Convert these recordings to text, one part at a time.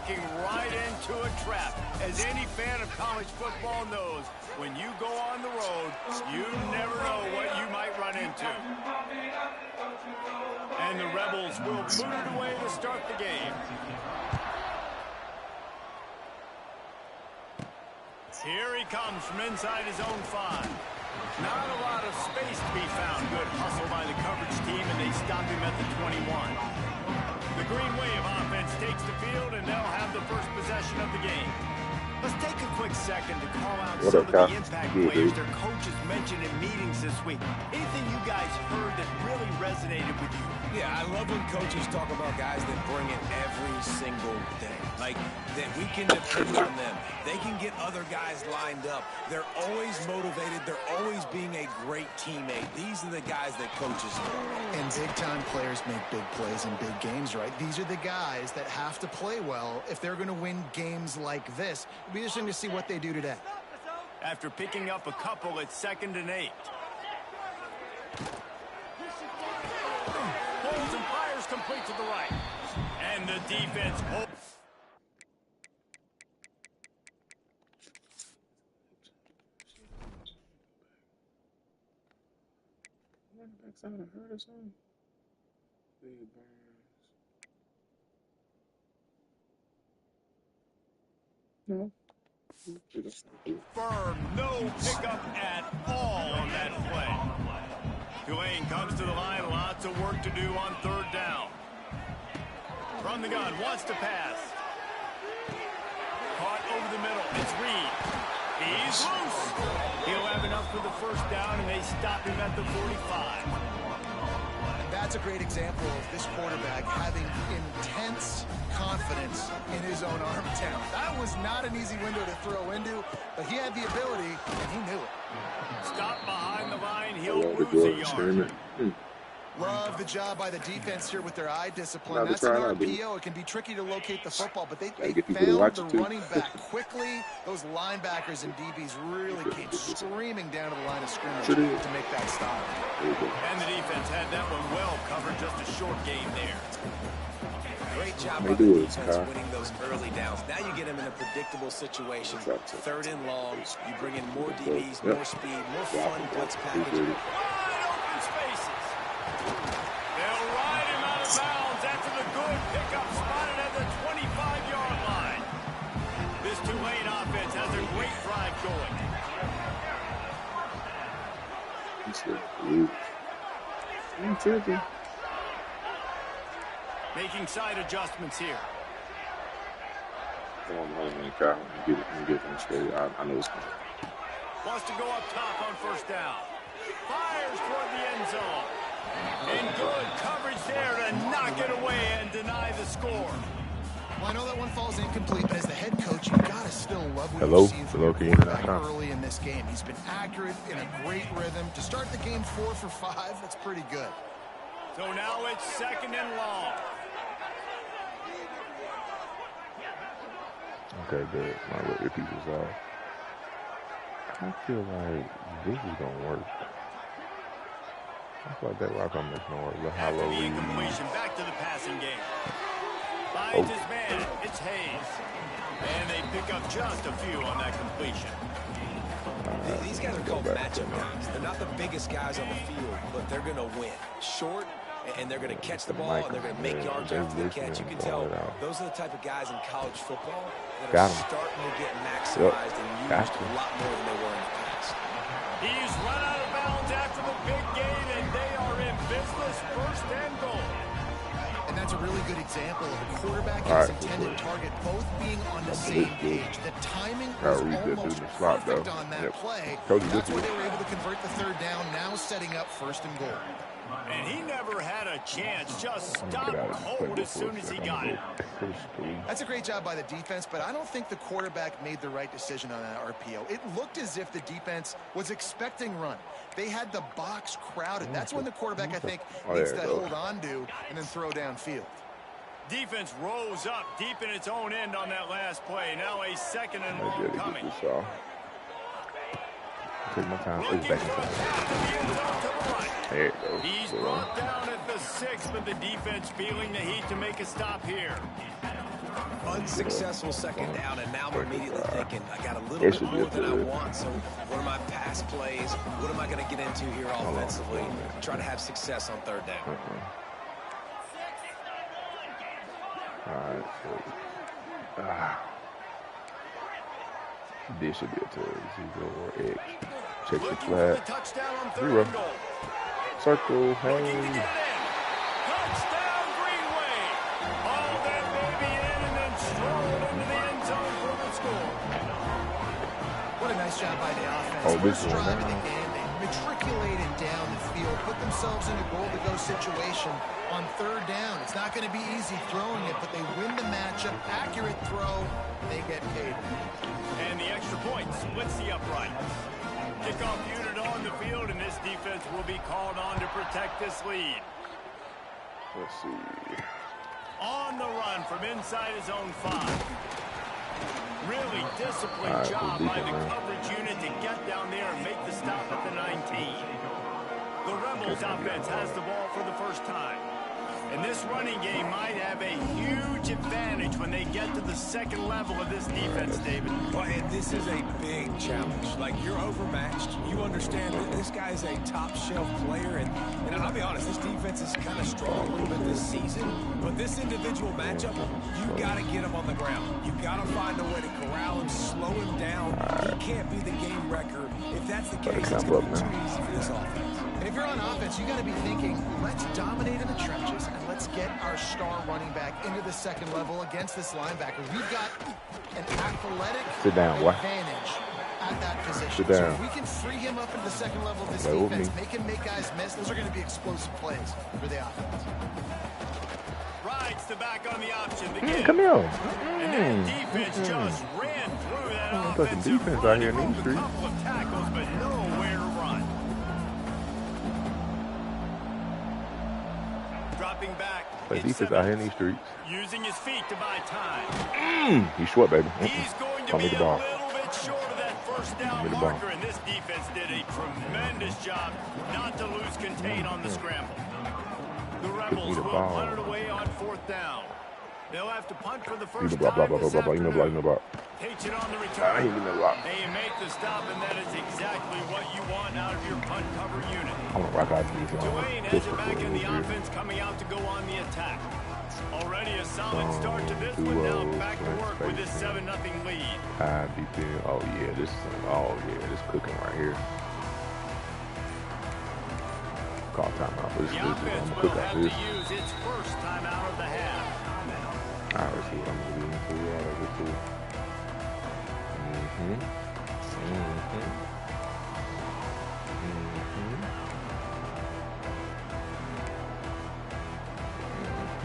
walking right into a trap. As any fan of college football knows, when you go on the road, you never know what you might run into. And the Rebels will boot it away to start the game. Here he comes from inside his own 5. Not a lot of space to be found. Good hustle by the coverage team, and they stop him at the 21. The Green Wave offense takes the field, and they'll have the first possession of the game. Let's take a quick second to call out some of the impact players their coaches mentioned in meetings this week. Anything you guys heard that really resonated with you? Yeah, I love when coaches talk about guys that bring it every single day. Like, that we can depend on them. They can get other guys lined up. They're always motivated. They're always being a great teammate. These are the guys that coaches know. And big-time players make big plays in big games, right? These are the guys that have to play well if they're going to win games like this. It'll be interesting to see what they do today. After picking up a couple, it's 2nd and 8. Holds and fires complete to the right. And the defense holds. Backside of hurt or something? Big burns. No. Firm, no pickup at all on that play. Tulane comes to the line, lots of work to do on 3rd down. From the gun, wants to pass. Caught over the middle, it's Reed. He's loose. He'll have enough for the 1st down, and they stop him at the 45. That's a great example of this quarterback having intense confidence in his own arm talent. That was not an easy window to throw into, but he had the ability, and he knew it. Stop behind the line, he'll lose a yard. Love the job by the defense here with their eye discipline. That's an RPO. It can be tricky to locate the football, but they found the running back quickly. Those linebackers and DBs really came screaming down to the line of scrimmage to make that stop. And the defense had that one well covered, just a short game there. Great job by the defense winning those early downs. Now you get them in a predictable situation. 3rd and long. You bring in more DBs, more speed, more fun blitz package. They'll ride him out of bounds after the good pickup spotted at the 25-yard line. This Tulane offense has a great drive going. Making side adjustments here. I know it's coming. Wants to go up top on 1st down. Fires toward the end zone. And good coverage there to knock it away and deny the score. Well, I know that one falls incomplete, but as the head coach, you gotta still love what you've seen from the quarterback early in this game. He's been accurate in a great rhythm. To start the game 4 for 5, that's pretty good. So now it's 2nd and long. Okay, good. My little earpieces off. I feel like this is gonna work. I feel like that rock on this noise. Look how low we incompletion, back to the passing game. Finds his man. It's Hayes. And they pick up just a few on that completion. These guys are called matchup guys. They're not the biggest guys on the field, but they're going to win. Short, and they're going to catch the ball, and they're going to make yards after the catch. You can tell those are the type of guys in college football that are starting to get maximized and used a lot more than they were in the past. He's run out of bounds after the big gain, and they are in business, 1st and goal. And that's a really good example of a quarterback and his intended target both being on the same page. The timing was almost perfect on that play. That's where they were able to convert the 3rd down, now setting up 1st and goal. And he never had a chance, just stopped cold as soon as he got it. That's a great job by the defense, but I don't think the quarterback made the right decision on that RPO. It looked as if the defense was expecting run. They had the box crowded. That's when the quarterback, I think, needs to hold on to and then throw downfield. Defense rose up deep in its own end on that last play. Now a 2nd and long coming. Take my time. There it goes. He's brought down at the 6, but the defense feeling the heat to make a stop here. Unsuccessful second down, and now I'm immediately thinking, I got a little bit more than I want, so what are my pass plays? What am I going to get into here offensively? Try to have success on third down. All right, so, this should be a 2 or X. Check the flat. 0. Circle, hey. Touchdown, Greenway. All that baby in and then strolled into the end zone for the score. What a nice job by the offense. Oh, this First drive of the game, they matriculated down the field, put themselves in a goal-to-go situation on third down. It's not going to be easy throwing it, but they win the matchup. Accurate throw, they get paid. And the extra point splits the uprights. Kickoff unit on the field, and this defense will be called on to protect this lead. Let's see. On the run from inside his own 5. Really disciplined job by the coverage unit to get down there and make the stop at the 19. The Rebels offense has the ball for the first time. And this running game might have a huge advantage when they get to the second level of this defense, David. Well, and this is a big challenge. Like, you're overmatched. You understand that this guy's a top-shelf player. And I'll be honest, this defense is kind of strong a little bit this season. But this individual matchup, you got to get him on the ground. You got to find a way to corral him, slow him down. He can't be the game wrecker. If that's the case, it's going to be too easy for this offense. And if you're on offense, you got to be thinking, let's dominate in the trenches and let's get our star running back into the second level against this linebacker. We've got an athletic advantage at that position. So if we can free him up into the second level of this defense, make him make guys miss, those are going to be explosive plays for the offense. Rides the back on the option. The come here. And that defense just ran through that offensive defense out here in these streets. A couple of tackles, but nowhere to run. Dropping back. Play defense out here in these streets. Using his feet to buy time. He's short, baby. He's going to be a little bit short of that first down marker, and this defense did a tremendous job not to lose contain on the scramble. The Rebels will punt it away on fourth down. They'll have to punt for the first time this afternoon. Takes it on the return. They make the stop, and that is exactly what you want out of your punt cover unit. Tulane has it back in the offense, coming out to go on the attack. Already a solid start to this one. Now back to work with this 7-0 lead. Oh yeah, this is cooking right here. Call timeout. The offense will have to use its first timeout of the half. All right, let's see what I'm going to do.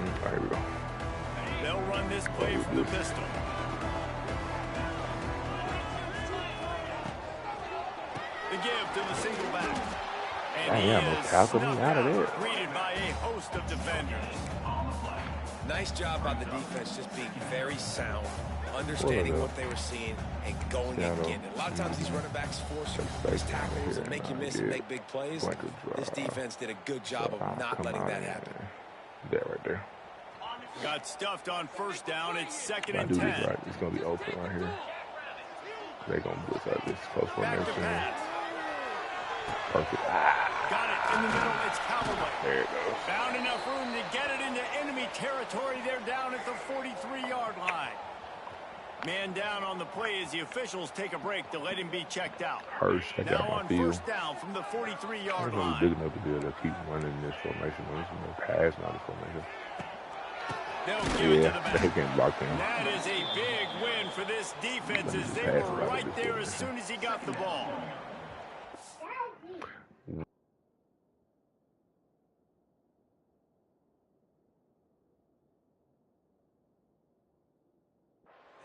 All right, here we go. They'll run this play from the pistol. The give to the single back. And he is snuffed out, greeted by a host of defenders. Nice job by the defense, just being very sound, understanding what they were seeing, and going and getting it. A lot of times these running backs force these tackles and make you miss and make big plays. This defense did a good job of not letting that happen. There, right there. Got stuffed on first down. It's 2nd and 10. Right. It's going to be open right here. They're going to blitz out this close formation. Perfect. Got it in the middle. It's Callaway. There it goes. Found enough room to get it into enemy territory. They're down at the 43-yard line. Man down on the play as the officials take a break to let him be checked out. Now on first down from the 43-yard line. Big enough to be able to keep running this formation. There's no pass, not a formation. They'll give it to the back. They can't block him. That is a big win for this defense as they were right there as soon as he got the ball.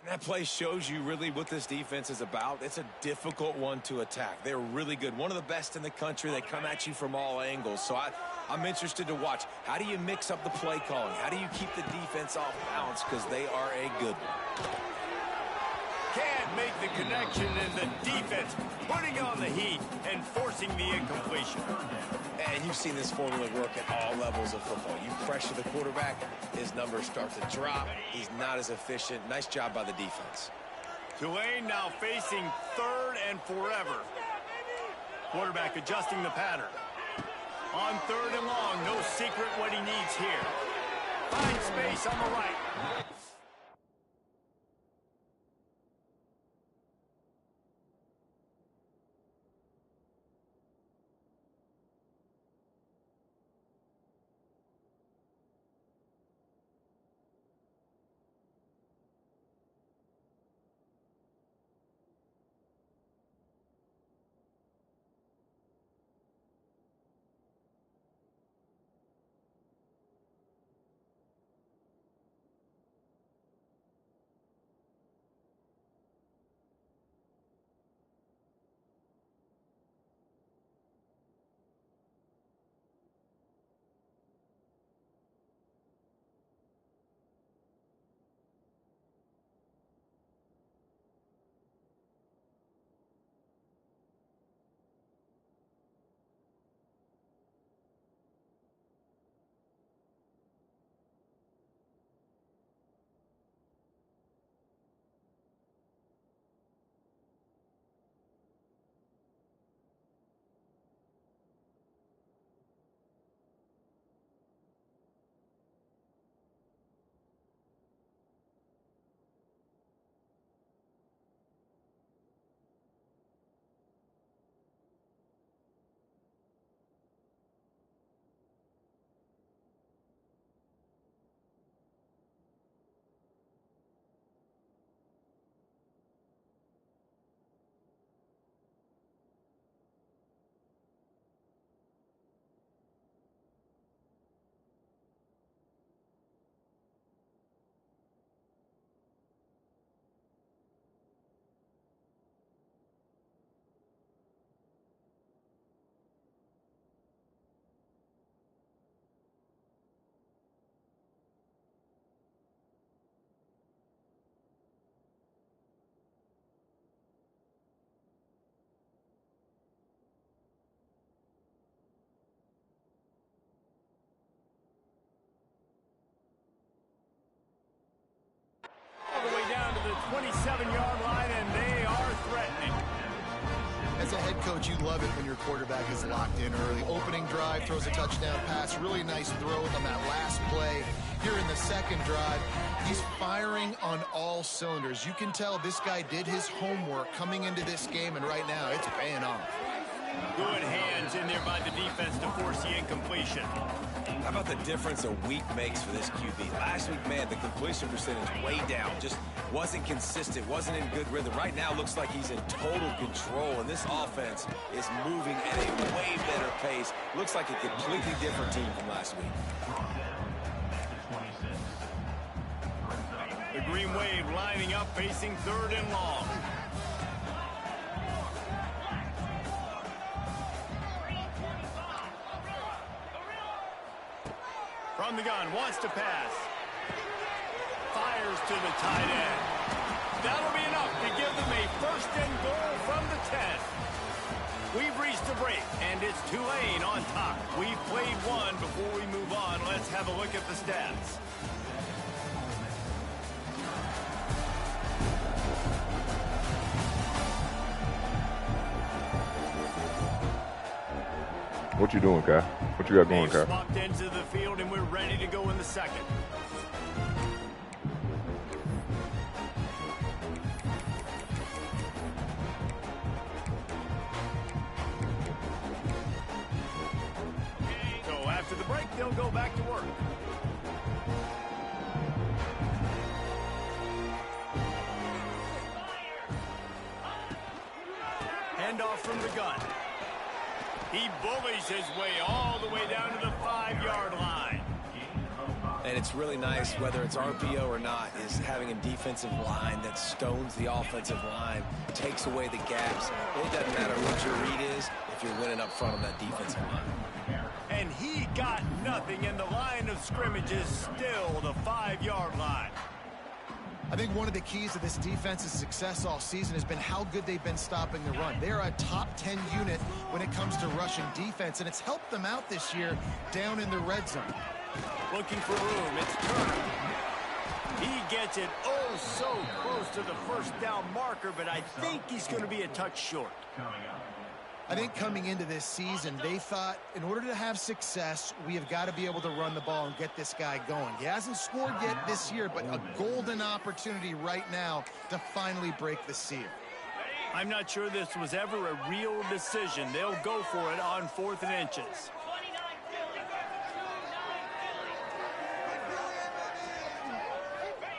That play shows you really what this defense is about. It's a difficult one to attack. They're really good. One of the best in the country. They come at you from all angles. So I'm interested to watch. How do you mix up the play calling? How do you keep the defense off balance? Because they are a good one. Can't make the connection, and the defense putting on the heat and forcing the incompletion. And you've seen this formula work at all levels of football. You pressure the quarterback, his numbers start to drop. He's not as efficient. Nice job by the defense. Tulane now facing 3rd and forever. Quarterback adjusting the pattern. On 3rd and long, no secret what he needs here. Finds space on the right. All the way down to the 27-yard line, and they are threatening. As a head coach, you love it when your quarterback is locked in early. Opening drive, throws a touchdown pass, really nice throw on that last play. Here in the second drive, he's firing on all cylinders. You can tell this guy did his homework coming into this game, and right now it's paying off. Good hands in there by the defense to force the incompletion. How about the difference a week makes for this QB? Last week, man, the completion percentage way down. Just wasn't consistent, wasn't in good rhythm. Right now, looks like he's in total control, and this offense is moving at a way better pace. Looks like a completely different team from last week. The Green Wave lining up, facing 3rd and long. From the gun, wants to pass. Fires to the tight end. That'll be enough to give them a 1st and goal from the 10. We've reached the break, and it's Tulane on top. We've played one. Before we move on, let's have a look at the stats. What you doing, Kai? What you got going, Kai? Swapped into the field, and we're ready to go in the second. So after the break, they'll go back to work. Handoff from the gun. He bullies his way all the way down to the 5-yard line. And it's really nice, whether it's RPO or not, is having a defensive line that stones the offensive line, takes away the gaps. It doesn't matter what your read is if you're winning up front on that defensive line. And he got nothing, and the line of scrimmage is still the 5-yard line. I think one of the keys to this defense's success all season has been how good they've been stopping the run. They're a top 10 unit when it comes to rushing defense, and it's helped them out this year down in the red zone. Looking for room. It's Turner. He gets it oh so close to the first down marker, but I think he's going to be a touch short. I think coming into this season, they thought in order to have success, we have got to be able to run the ball and get this guy going. He hasn't scored yet this year, but a golden opportunity right now to finally break the seal. I'm not sure this was ever a real decision. They'll go for it on 4th and inches.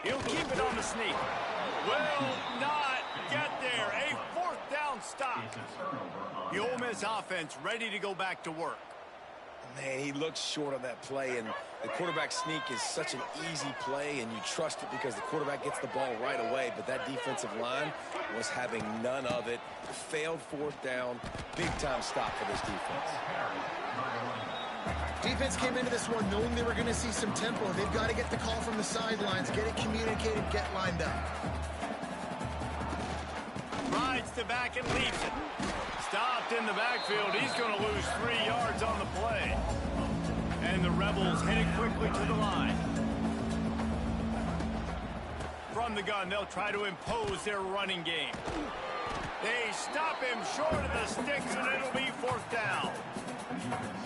He'll keep it on the sneak. Will not get there. A 4th down stop. The Ole Miss offense ready to go back to work. Man, he looks short on that play, and the quarterback sneak is such an easy play, and you trust it because the quarterback gets the ball right away, but that defensive line was having none of it. Failed 4th down. Big-time stop for this defense. Defense came into this one knowing they were going to see some tempo. They've got to get the call from the sidelines, get it communicated, get lined up. Rides the back and leaves it. Stopped in the backfield. He's going to lose 3 yards on the play. And the Rebels headed quickly to the line. From the gun, they'll try to impose their running game. They stop him short of the sticks, and it'll be 4th down.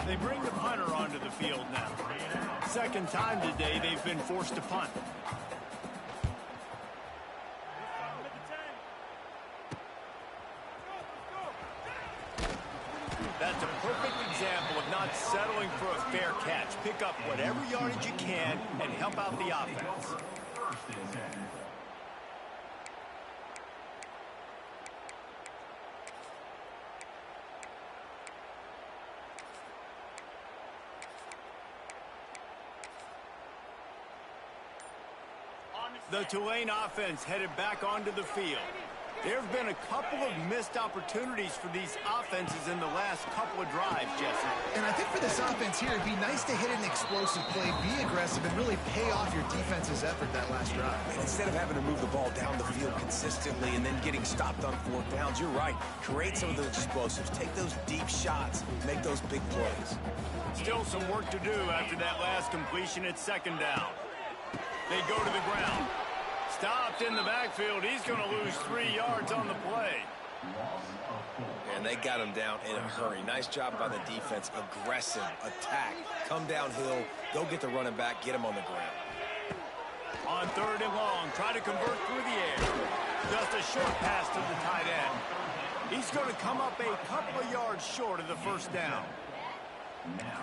They bring the punter onto the field now. Second time today they've been forced to punt. That's a perfect example of not settling for a fair catch. Pick up whatever yardage you can and help out the offense. The Tulane offense headed back onto the field. There have been a couple of missed opportunities for these offenses in the last couple of drives, Jesse. And I think for this offense here, it'd be nice to hit an explosive play, be aggressive, and really pay off your defense's effort that last drive. And instead of having to move the ball down the field consistently and then getting stopped on 4th downs, you're right. Create some of those explosives. Take those deep shots. Make those big plays. Still some work to do after that last completion at 2nd down. They go to the ground. Stopped in the backfield. He's going to lose 3 yards on the play. And they got him down in a hurry. Nice job by the defense. Aggressive attack. Come downhill. Go get the running back. Get him on the ground. On 3rd and long. Try to convert through the air. Just a short pass to the tight end. He's going to come up a couple of yards short of the 1st down.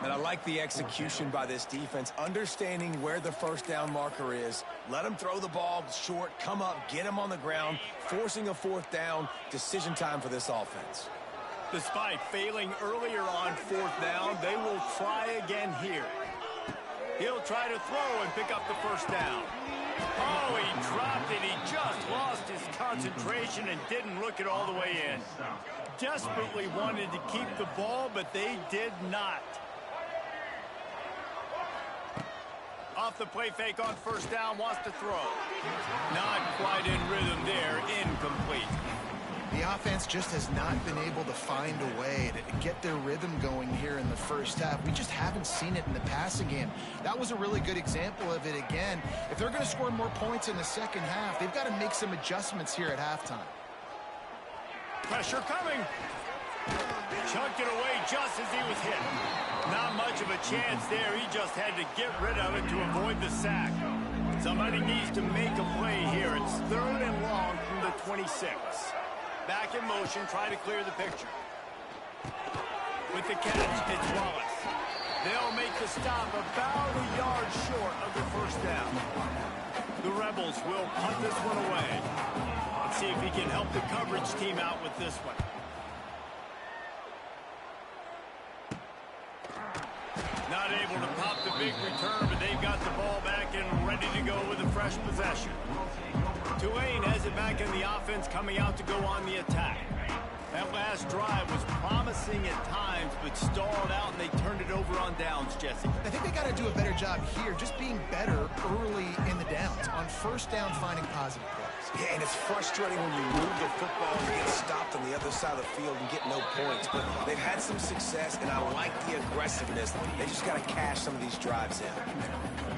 And I like the execution by this defense, understanding where the 1st down marker is. Let him throw the ball short, come up, get him on the ground, forcing a 4th down. Decision time for this offense. Despite failing earlier on 4th down, they will try again here. He'll try to throw and pick up the 1st down. Oh, he dropped it. He just lost his concentration and didn't look it all the way in. Desperately wanted to keep the ball, but they did not. Off the play fake on 1st down, wants to throw. Not quite in rhythm there, incomplete. The offense just has not been able to find a way to get their rhythm going here in the 1st half. We just haven't seen it in the passing game. That was a really good example of it again. If they're going to score more points in the 2nd half, they've got to make some adjustments here at halftime. Pressure coming. Chucked it away just as he was hit. Not much of a chance there. He just had to get rid of it to avoid the sack. Somebody needs to make a play here. It's 3rd and long from the 26. Back in motion, try to clear the picture. With the catch, it's Wallace. They'll make the stop about a yard short of the 1st down. The Rebels will punt this one away. Let's see if he can help the coverage team out with this one. Not able to pop the big return, but they've got the ball back and ready to go with a fresh possession. Tulane has it back in the offense, coming out to go on the attack. That last drive was promising at times, but stalled out, and they turned it over on downs, Jesse. I think they got to do a better job here, just being better early in the downs, on first down, finding positive plays. Yeah, and it's frustrating when you move the football and get stopped on the other side of the field and get no points. But they've had some success, and I like the aggressiveness. They just got to cash some of these drives in.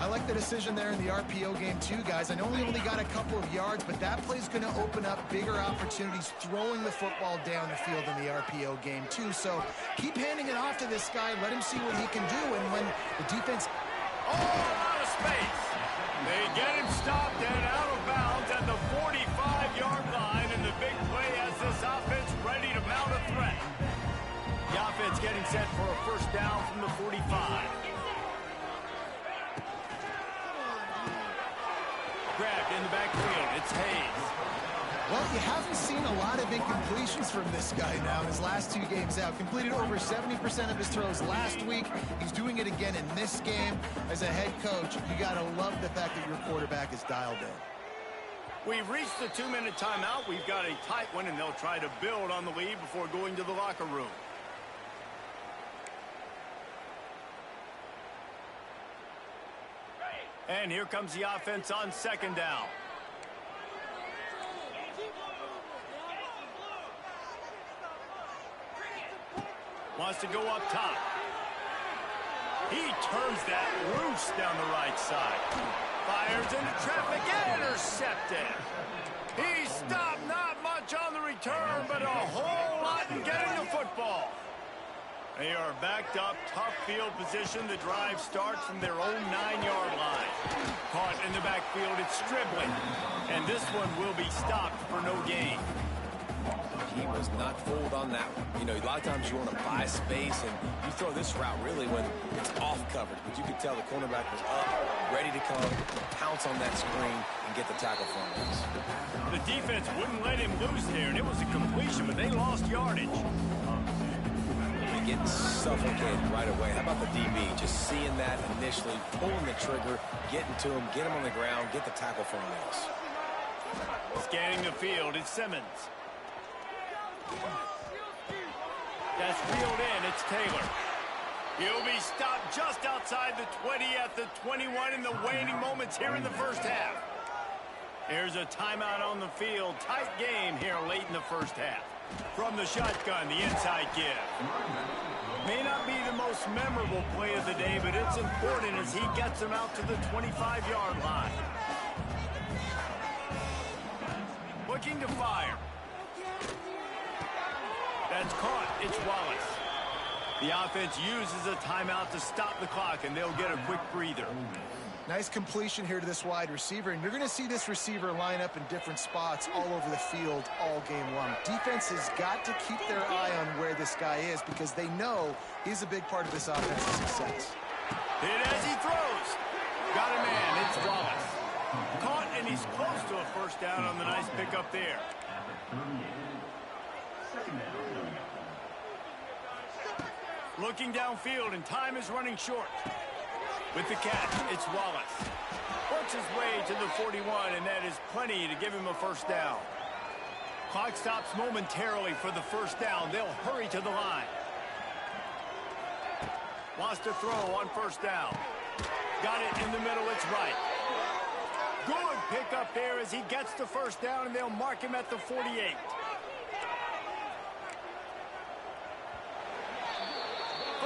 I like the decision there in the RPO game too, guys. I know we only got a couple of yards, but that play's going to open up bigger opportunities throwing the football down the field in the RPO game too. So keep handing it off to this guy. Let him see what he can do. And when the defense... Oh, a lot of space. They get him stopped and out of bounds at the 45-yard line, and the big play has this offense ready to mount a threat. The offense getting set for a first down from the 45. Grabbed in the backfield. It's Hayes. Well, you haven't seen a lot of incompletions from this guy now in his last 2 games out. Completed over 70% of his throws last week. He's doing it again in this game. As a head coach, you got to love the fact that your quarterback is dialed in. We've reached the 2-minute timeout. We've got a tight one, and they'll try to build on the lead before going to the locker room. And here comes the offense on second down. Wants to go up top. He turns that loose down the right side. Fires into traffic and intercepted. He stopped, not much on the return, but a whole lot in getting the football. They are backed up, tough field position. The drive starts from their own 9-yard line. Caught in the backfield, it's Stribling. And this one will be stopped for no gain. He was not fooled on that one. You know, a lot of times you want to buy space, and you throw this route really when it's off coverage. But you could tell the cornerback was up, ready to come, pounce on that screen, and get the tackle from us. The defense wouldn't let him loose there, and it was a completion, but they lost yardage. They get suffocated right away. How about the DB? Just seeing that initially, pulling the trigger, getting to him, get him on the ground, get the tackle from us. Scanning the field, it's Simmons. That's reeled in, it's Taylor. He'll be stopped just outside the 20 at the 21 in the waning moments here in the first half. There's a timeout on the field. Tight game here late in the first half. From the shotgun, the inside give. May not be the most memorable play of the day, but it's important as he gets him out to the 25-yard line. Looking to fire. That's caught. It's Wallace. The offense uses a timeout to stop the clock, and they'll get a quick breather. Nice completion here to this wide receiver, and you're going to see this receiver line up in different spots all over the field all game long. Defense has got to keep their eye on where this guy is because they know he's a big part of this offense's success. Hit as he throws. Got a man. It's Wallace. Caught, and he's close to a first down on the nice pickup there. Looking downfield, and time is running short. With the catch, it's Wallace. Works his way to the 41, and that is plenty to give him a first down. Clock stops momentarily for the first down. They'll hurry to the line. Wants to throw on first down. Got it in the middle, it's right. Good pickup there as he gets the first down, and they'll mark him at the 48.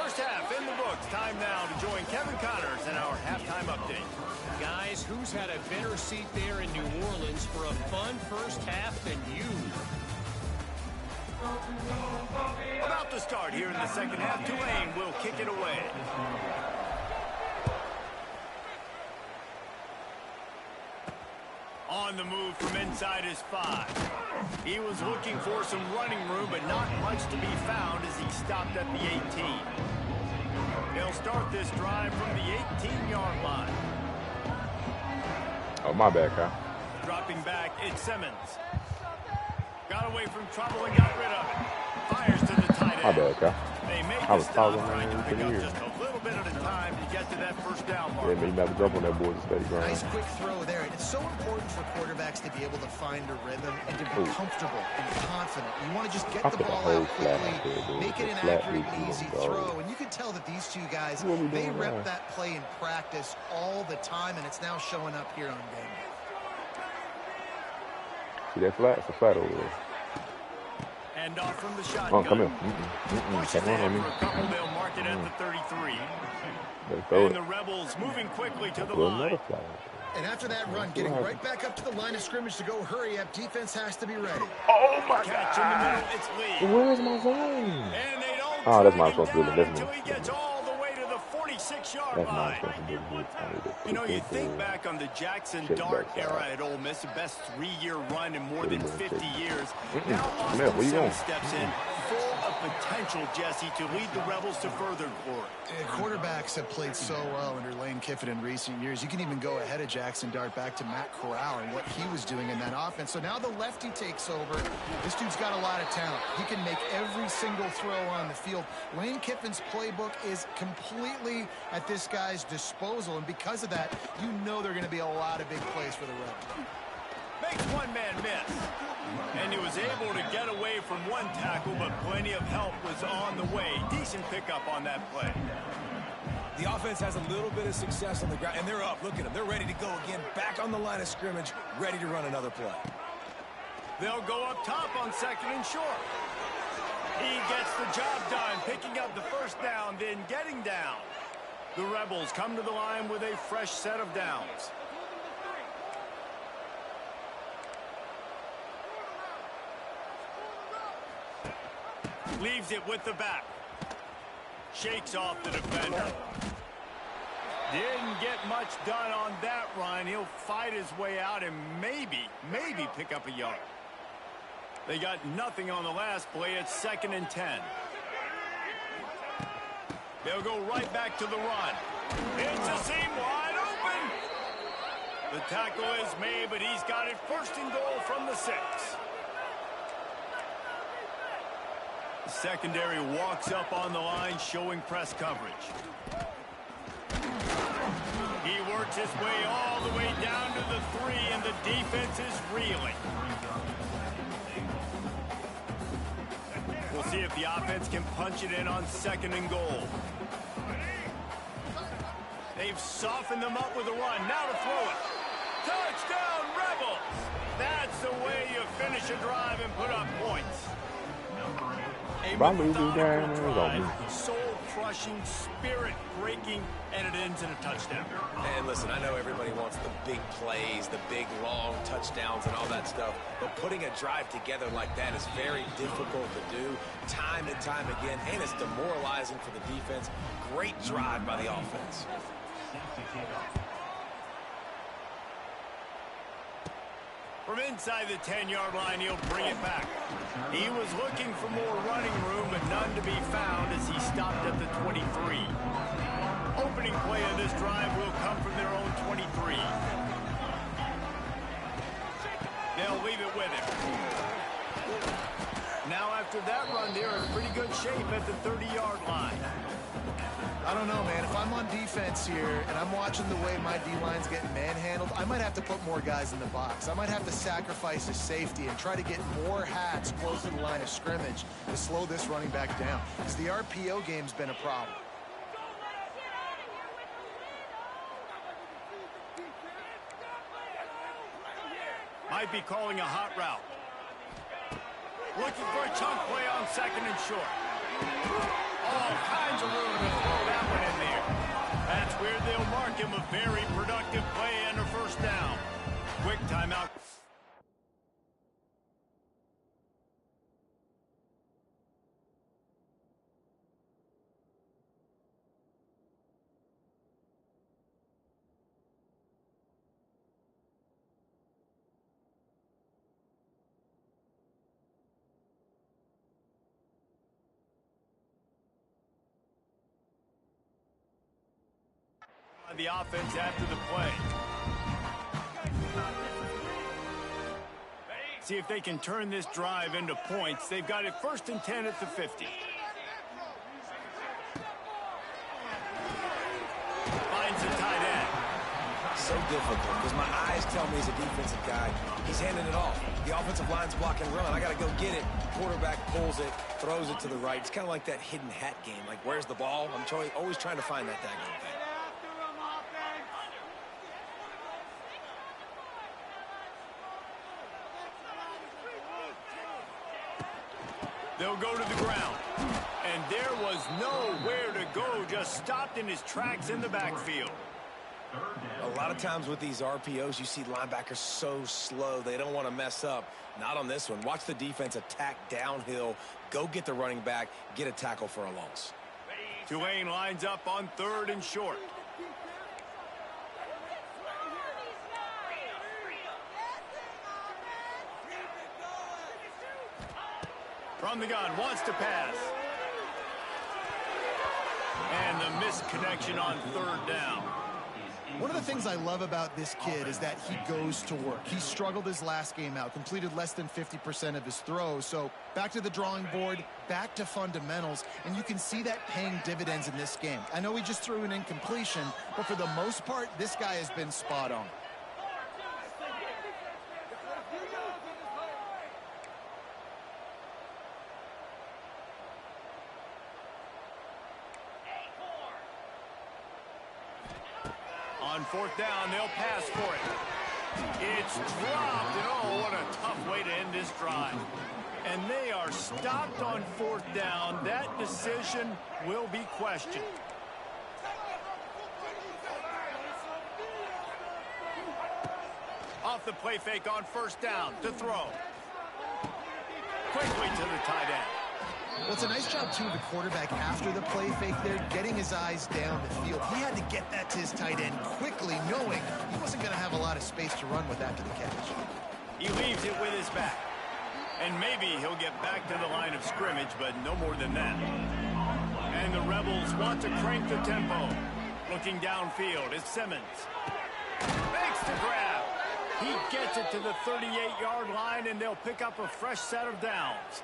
First half in the books. Time now to join Kevin Connors in our halftime update. Guys, who's had a better seat there in New Orleans for a fun first half than you? About to start here in the second half. Tulane will kick it away. On the move from inside his 5. He was looking for some running room, but not much to be found as he stopped at the 18. They'll start this drive from the 18-yard line. Oh, my bad, Kyle. Dropping back, it's Simmons. Got away from trouble and got rid of it. Fires to the tight end. My bad, Kyle. They make I was the stop, following trying to pick up here. just a little bit at a time to get get to that first down mark. Yeah, man, you have to jump on that boy to steady grind. Nice quick throw there. And it's so important for quarterbacks to be able to find a rhythm and to be comfortable and confident. You want to just get the ball out quickly, make it an accurate and easy throw. And you can tell that these two guys, they rep that play in practice all the time, and it's now showing up here on game day. See that flat? It's a flat over there. And off from the shotgun. Oh, come here. Pushes ahead for a couple. They'll mark it at the 33. And the Rebels moving quickly to the line. And after that run, getting right back up to the line of scrimmage to go hurry up, defense has to be ready. Oh, my Catch in the middle, it's Lee. Where's my zone? And they don't that's my responsibility. until he gets all the way to the 46-yard line. You know, you think back on the Jackson Dart era at Ole Miss, the best 3-year run in more than 50 years. Now Austin Simmons steps in, full of potential, Jesse, to lead the Rebels to further glory. Quarterbacks have played so well under Lane Kiffin in recent years. You can even go ahead of Jackson Dart back to Matt Corral and what he was doing in that offense. So now the lefty takes over. This dude's got a lot of talent. He can make every single throw on the field. Lane Kiffin's playbook is completely at this guy's disposal, and because of that, you know there are going to be a lot of big plays for the Rebels. Makes one man miss. And he was able to get away from one tackle, but plenty of help was on the way. Decent pickup on that play. The offense has a little bit of success on the ground, and they're up. Look at them. They're ready to go again, back on the line of scrimmage, ready to run another play. They'll go up top on 2nd and short. He gets the job done, picking up the first down, then getting down. The Rebels come to the line with a fresh set of downs. Leaves it with the back. Shakes off the defender. Didn't get much done on that run. He'll fight his way out and maybe pick up a yard. They got nothing on the last play. It's 2nd and 10. They'll go right back to the run. It's a seam wide open. The tackle is made, but he's got it 1st and goal from the 6. The secondary walks up on the line, showing press coverage. He works his way all the way down to the 3, and the defense is reeling. We'll see if the offense can punch it in on 2nd and goal. They've softened them up with a run. Now to throw it. Touchdown, Rebels! That's the way you finish a drive and put up points. A methodical drive, soul-crushing, spirit-breaking, and it ends in a touchdown. And listen, I know everybody wants the big plays, the big, long touchdowns and all that stuff, but putting a drive together like that is very difficult to do time and time again, and it's demoralizing for the defense. Great drive by the offense. From inside the 10-yard line, he'll bring it back. He was looking for more running room, but none to be found as he stopped at the 23. Opening play of this drive will come from their own 23. They'll leave it with him. Now after that run, they're in pretty good shape at the 30-yard line. I don't know, man. If I'm on defense here and I'm watching the way my D-line's getting manhandled, I might have to put more guys in the box. I might have to sacrifice a safety and try to get more hats close to the line of scrimmage to slow this running back down, because the RPO game's been a problem. Might be calling a hot route. Looking for a chunk play on 2nd and short. All kinds of room to throw that one in there. That's where they'll mark him a very productive play and a first down. Quick timeout. The offense after the play. See if they can turn this drive into points. They've got it 1st and 10 at the 50. difficult because my eyes tell me as a defensive guy, he's handing it off. The offensive line's blocking run. I got to go get it. Quarterback pulls it, throws it to the right. It's kind of like that hidden hat game. Like, where's the ball? I'm always trying to find that daggone thing. They'll go to the ground. And there was nowhere to go, just stopped in his tracks in the backfield. A lot of times with these RPOs, you see linebackers so slow, they don't want to mess up. Not on this one. Watch the defense attack downhill, go get the running back, get a tackle for a loss. Tulane lines up on 3rd and short. From the gun, wants to pass. And the misconnection on 3rd down. One of the things I love about this kid is that he goes to work. He struggled his last game out, completed less than 50% of his throws. So back to the drawing board, back to fundamentals, and you can see that paying dividends in this game. I know he just threw an incompletion, but for the most part, this guy has been spot on. On 4th down, they'll pass for it. It's dropped, and oh, what a tough way to end this drive. And they are stopped on 4th down. That decision will be questioned. Off the play fake on 1st down to throw. Quickly to the tight end. Well, it's a nice job, too, of the quarterback after the play fake there, getting his eyes down the field. He had to get that to his tight end quickly, knowing he wasn't going to have a lot of space to run with after the catch. He leaves it with his back. And maybe he'll get back to the line of scrimmage, but no more than that. And the Rebels want to crank the tempo. Looking downfield is Simmons. Makes the grab. He gets it to the 38-yard line, and they'll pick up a fresh set of downs.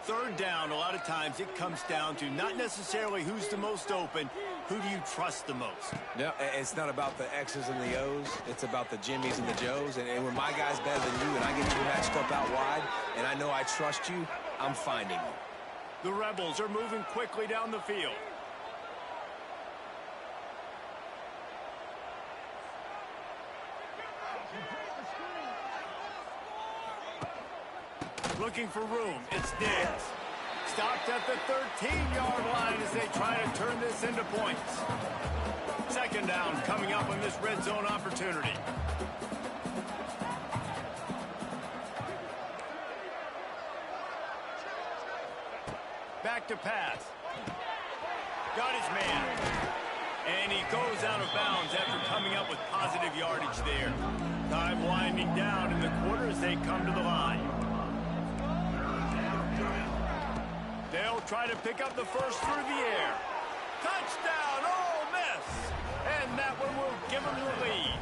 3rd down, a lot of times it comes down to not necessarily who's the most open, who do you trust the most? No, it's not about the X's and the O's. It's about the Jimmies and the Joes. And when my guy's better than you and I get you matched up out wide and I know I trust you, I'm finding you. The Rebels are moving quickly down the field. Looking for room. It's Diggs. Stopped at the 13-yard line as they try to turn this into points. 2nd down coming up on this red zone opportunity. Back to pass. Got his man. And he goes out of bounds after coming up with positive yardage there. Time winding down in the quarter as they come to the line. They'll try to pick up the first through the air. Touchdown, Ole Miss! And that one will give them the lead.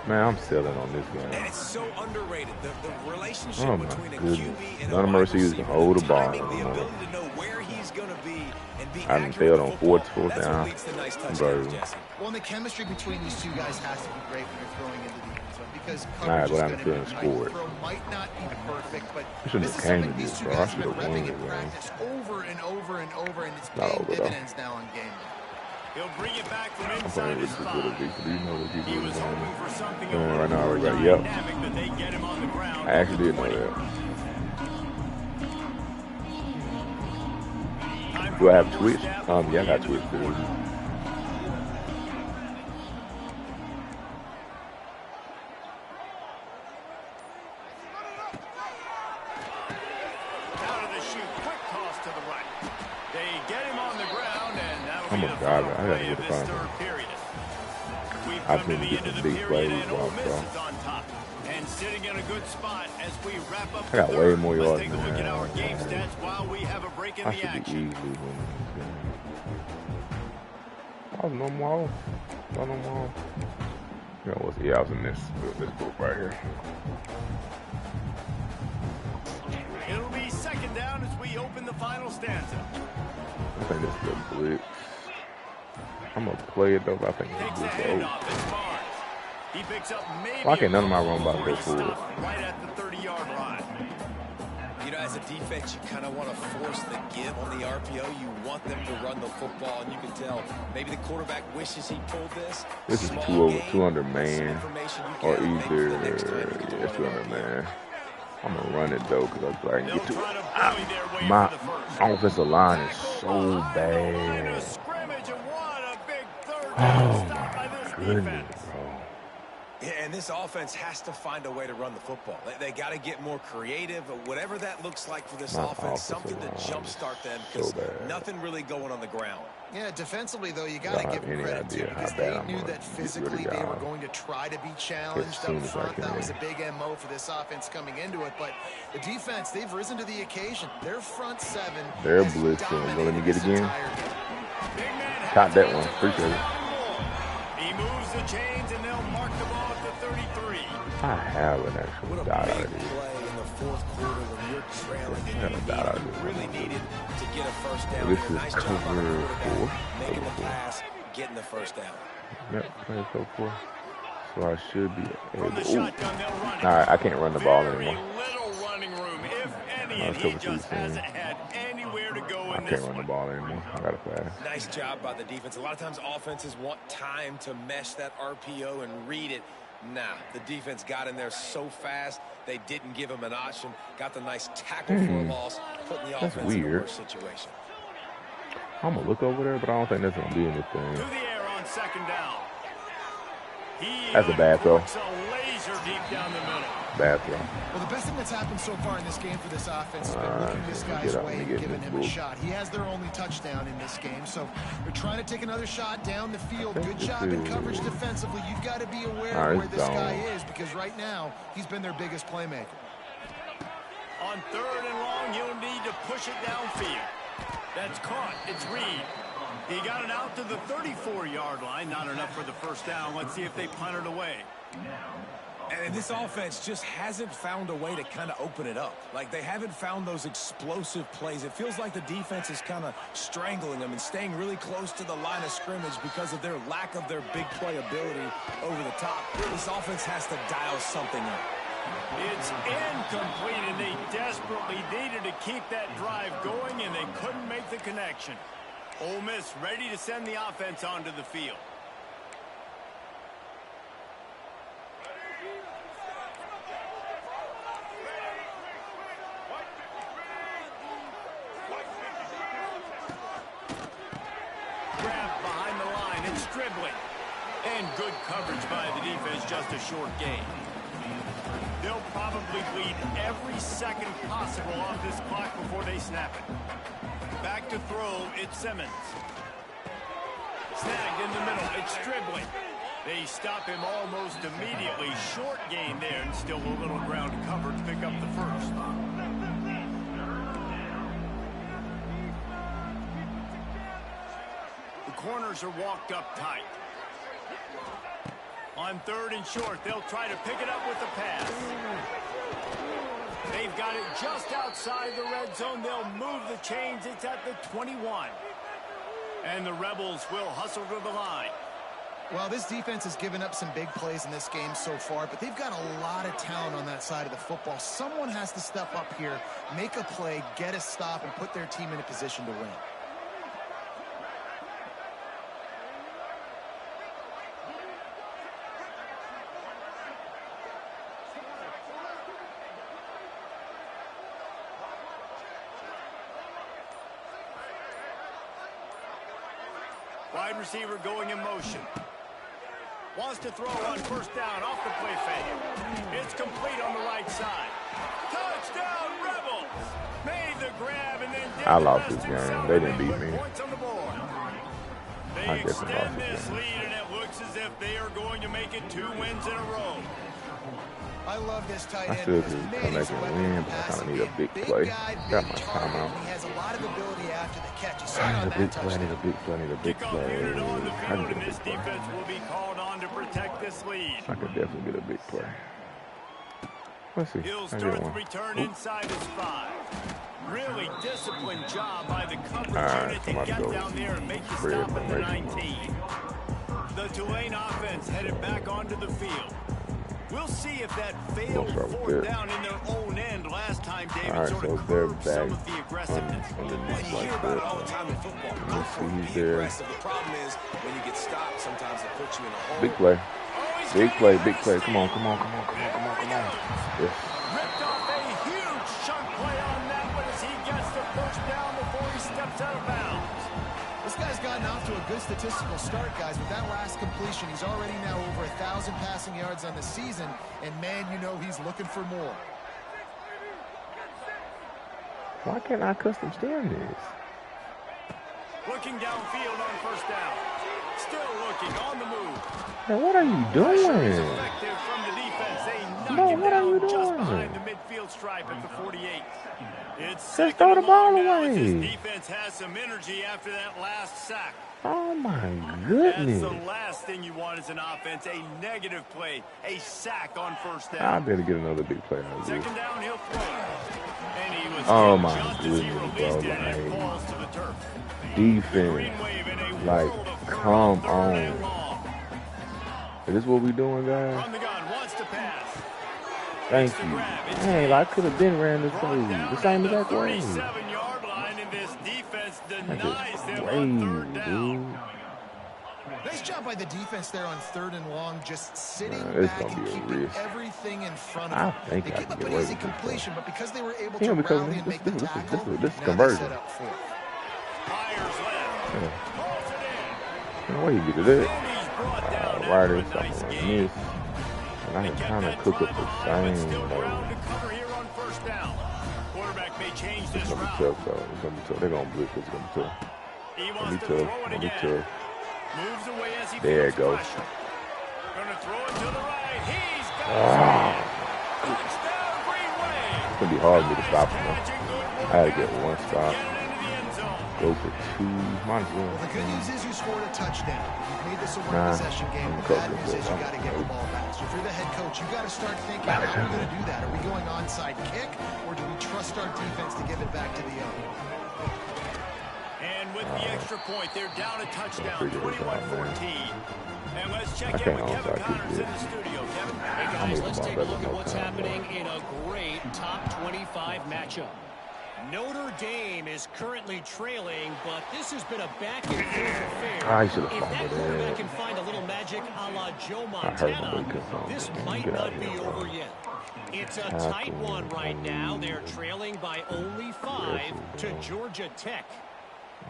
Man, I'm selling on this game. And it's so underrated. The relationship between a QB and a None of Mercy is receiver, gonna hold the ball. the ability to know where he's going to be and be I haven't accurate failed with on football. 4th That's down. what leads to nice touchdowns, Jesse. Well, and the chemistry between these two guys has to be great when they're throwing into the end zone because All coverage right, is well, going I'm to feeling be tight. scored. The throw might not be perfect, but I shouldn't this have is came something to these this, two bro. I guys have should been have won repping it, in man. practice over and over and over, and it's Not paying over, though. dividends now on game day. He'll bring it back from I'm inside playing his with the 5. you know what He was hoping for something a Yeah, little right now, more right, yep. dynamic, but they get him on the ground. I actually did know that. Do I have Twitch? Yeah, I got Twitch, dude. Out of the chute, quick toss to the right. They get him on the ground, and that'll I'm be a the driver. final I gotta play get of the this final. 3rd period. We've I come to need to the get end of some the big period, plays and Ole off, Miss bro. is on top. And sitting in a good spot as we wrap up I got the way 3rd. more Let's yards take a than look at that. our game stats while we have a break in I the should be action. easily winning this game. I was normal. No normal. Yeah, I was in this group right here. It'll be 2nd down as we open the final stanza. I think this is a blitz. I'm gonna play it though, but I think Takes it's a a blitz. handoff. It's Barnes. He picks up maybe why can't none of my run blocks go forward? Right at the 30-yard line. You know, as a defense, you kind of want to force the give on the RPO. You want them to run the football, and you can tell maybe the quarterback wishes he pulled this. This is 200 man, or either, yeah, 200 man. I'm going to run it, though, because I can get to it. My offensive line is so bad. Oh, my goodness, bro. Yeah, and this offense has to find a way to run the football. They got to get more creative, whatever that looks like for this offense, something to jumpstart them, because nothing really going on the ground. Yeah, defensively, though, you got to give them credit, too, because they knew that physically they were going to try to be challenged up front. That was a big MO for this offense coming into it. But the defense, they've risen to the occasion. Their front seven. They're blitzing. Let me get it again. Caught that one. Appreciate it. He moves the chains, and they'll mark the ball at the 33. I have an actual dot out of this. Fourth quarter when you're trailing, you really needed to get a first down. This is cover 4. Making the pass, getting the first down. Yep, play cover 4. So I should be able. All right, I can't run the ball anymore. Little running room, if any, and he just hasn't had anywhere to go in I can't run the ball anymore. I got to pass. Nice job by the defense. A lot of times offenses want time to mesh that RPO and read it. Nah, the defense got in there so fast, they didn't give him an option. Got the nice tackle for a loss, putting the offense in a worse situation. I'm going to look over there, but I don't think that's going to be anything. To the air on second down. That's a bad throw. Laser deep down the middle. Bad throw. Well, the best thing that's happened so far in this game for this offense has been looking this guy's way and giving him a shot. He has their only touchdown in this game, so they're trying to take another shot down the field. Good job in coverage defensively. You've got to be aware of where this guy is, because right now he's been their biggest playmaker. On third and long, he'll need to push it downfield. That's caught. It's Reed. He got it out to the 34-yard line. Not enough for the first down. Let's see if they punt it away. And this offense just hasn't found a way to kind of open it up. Like, they haven't found those explosive plays. It feels like the defense is kind of strangling them and staying really close to the line of scrimmage because of their lack of their big play ability over the top. This offense has to dial something up. It's incomplete, and they desperately needed to keep that drive going, and they couldn't make the connection. Ole Miss ready to send the offense onto the field. Grabbed behind the line, it's dribbling. And good coverage by the defense, just a short gain. They'll probably bleed every second possible off this clock before they snap it. Back to throw, it's Simmons. Snagged in the middle, it's dribbling. They stop him almost immediately. Short gain there, and still a little ground covered to pick up the first. The corners are walked up tight. On third and short, they'll try to pick it up with the pass. They've got it just outside the red zone. They'll move the chains. It's at the 21. And the Rebels will hustle to the line. Well, this defense has given up some big plays in this game so far, but they've got a lot of talent on that side of the football. Someone has to step up here, make a play, get a stop, and put their team in a position to win. Wide receiver going in motion. Wants to throw on first down off the play fake. It's complete on the right side. Touchdown, Rebels! Made the grab and then did I lost this game. They didn't beat me. Points on the board. They extend this lead, and it looks as if they are going to make it 2 wins in a row. I love this tight end. I should be making a win, but I kind of need a big play. Got my timeout. He has a lot of ability after the catch. I need a big play. I need a big play. I need a big play. I can get a big This play. defense will be called on to protect this lead. I could definitely get a big play. Let's see. He'll I start get the one. return inside his 5. Really disciplined job by the coverage All right, unit to somebody get go down there and make you spread stop at the formation. 19. The Tulane offense headed back onto the field. We'll see if that failed fourth down in their own end last time, David, sort of curbed some of the aggressiveness. You hear about it all the time in football. Go for it, be aggressive. The problem is when you get stopped, sometimes it puts you in a hole. Big play. Big play, big play. Come on, come on, come on, come on, come on, come on. Yes. Ripped off a huge chunk play on that one as he gets the first down before he steps out of bounds. This guy's gotten off to a good statistical start, guys. With that last completion, he's already now over 1,000 passing yards on the season, and man, you know he's looking for more. Why can't I custom steer this? Looking downfield on first down. Still looking on the move. Hey, what are you doing? No, what are you doing? Just behind the midfield stripe at the 48. It's just throw the ball away. His defense has some energy after that last sack. Oh my goodness. That's the last thing you want as an offense, a negative play, a sack on first down. I better get another big play out of this. Second down, he'll throw. And he was oh my goodness, bro. Like, defense. Like, come on. Is this what we doing, guys? On the gun, wants to pass. Thank you. Hey, I could have been ran this play. The same exact way. 37-yard line, and this defense denies them crazy, on third down. Dude. Nice job by the defense there on third and long, just sitting it's back and keeping everything in front of them. I think they gave up an easy completion, but because they were able to rally and make the tackle, this is conversion. Set up for it. Fires left. Pulls it in. What you get to this? Riders, nice miss. And I can kind of cook up the same. It's gonna be tough, though. It's gonna be tough. They're gonna blitz. It's gonna be tough. It's gonna be tough. There it goes. It's gonna be hard for me to stop him. I had to get one stop. Go for two. Might as well. The good news is you scored a touchdown. You've made this a one-possession game. The bad news is you got to get the ball back. So if you're the head coach, you got to start thinking, how are we going to do that? Are we going onside kick, or do we trust our defense to give it back to the owner? And with the extra point, they're down a touchdown, 21-14. And let's check in with Kevin Connors in the studio. Kevin? Hey, guys, let's take a look at what's happening in a great top 25 matchup. Notre Dame is currently trailing, but this has been a back-and-forth affair. If that quarterback can find a little magic a la Joe Montana, this might not be over yet. It's a tight one right now. They're trailing by only 5 to Georgia Tech.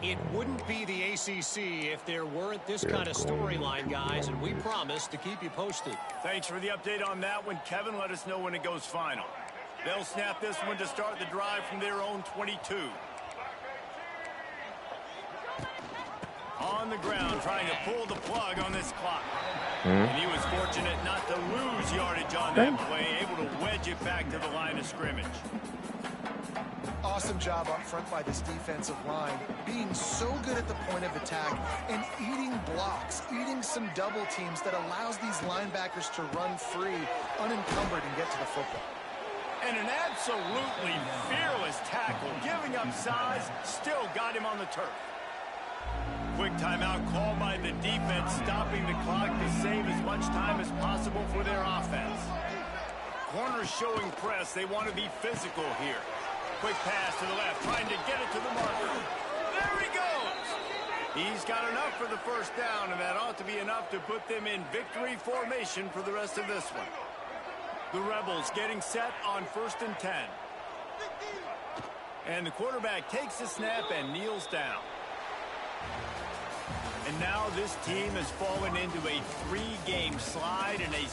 It wouldn't be the ACC if there weren't this kind of storyline, guys, and we promise to keep you posted. Thanks for the update on that one, Kevin. Let us know when it goes final. They'll snap this one to start the drive from their own 22. On the ground, trying to pull the plug on this clock. And he was fortunate not to lose yardage on that play, able to wedge it back to the line of scrimmage. Awesome job up front by this defensive line, being so good at the point of attack and eating blocks, eating some double teams that allows these linebackers to run free, unencumbered, and get to the football. And an absolutely fearless tackle, giving up size, still got him on the turf. Quick timeout called by the defense, stopping the clock to save as much time as possible for their offense. Corners showing press. They want to be physical here. Quick pass to the left, trying to get it to the marker. There he goes. He's got enough for the first down, and that ought to be enough to put them in victory formation for the rest of this one. The Rebels getting set on 1st and 10. And the quarterback takes the snap and kneels down. And now this team has fallen into a 3-game slide and a